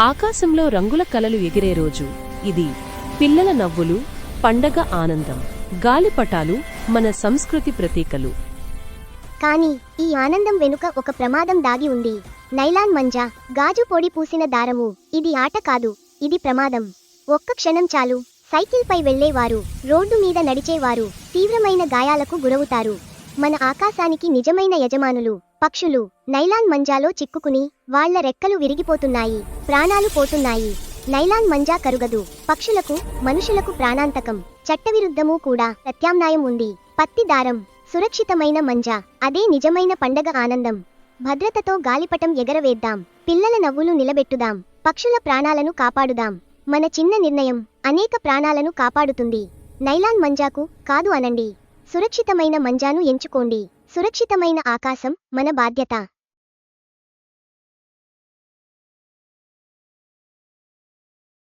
ఆకాశంలో రంగుల కలలు ఎగిరే రోజు ఇది. పిల్లల నవ్వులు, పండగ ఆనందం. గాలిపటాలు మన సంస్కృతి ప్రతీకలు. కానీ ఈ ఆనందం వెనుక ఒక ప్రమాదం దాగి ఉంది. నైలాన్ మంజా, గాజు పొడి పూసిన దారము. ఇది ఆట కాదు, ఇది ప్రమాదం. ఒక్క క్షణం చాలు. సైకిల్పై వెళ్లేవారు, రోడ్డు మీద నడిచేవారు తీవ్రమైన గాయాలకు గురవుతారు. మన ఆకాశానికి నిజమైన యజమానులు పక్షులు నైలాన్ మంజాలో చిక్కుకుని వాళ్ల రెక్కలు విరిగిపోతున్నాయి, ప్రాణాలు పోతున్నాయి. నైలాన్ మంజా కరుగదు. పక్షులకు, మనుషులకు ప్రాణాంతకం. చట్టవిరుద్ధమూ కూడా. ప్రత్యామ్నాయం ఉంది. పత్తి దారం. సురక్షితమైన మంజా. అదే నిజమైన పండగ ఆనందం. భద్రతతో గాలిపటం ఎగరవేద్దాం. పిల్లల నవ్వులు నిలబెట్టుదాం. పక్షుల ప్రాణాలను కాపాడుదాం. మన చిన్న నిర్ణయం అనేక ప్రాణాలను కాపాడుతుంది. నైలాన్ మంజాకు కాదు అనండి. సురక్షితమైన మంజాను ఎంచుకోండి. సురక్షితమైన ఆకాశం మన బాధ్యత.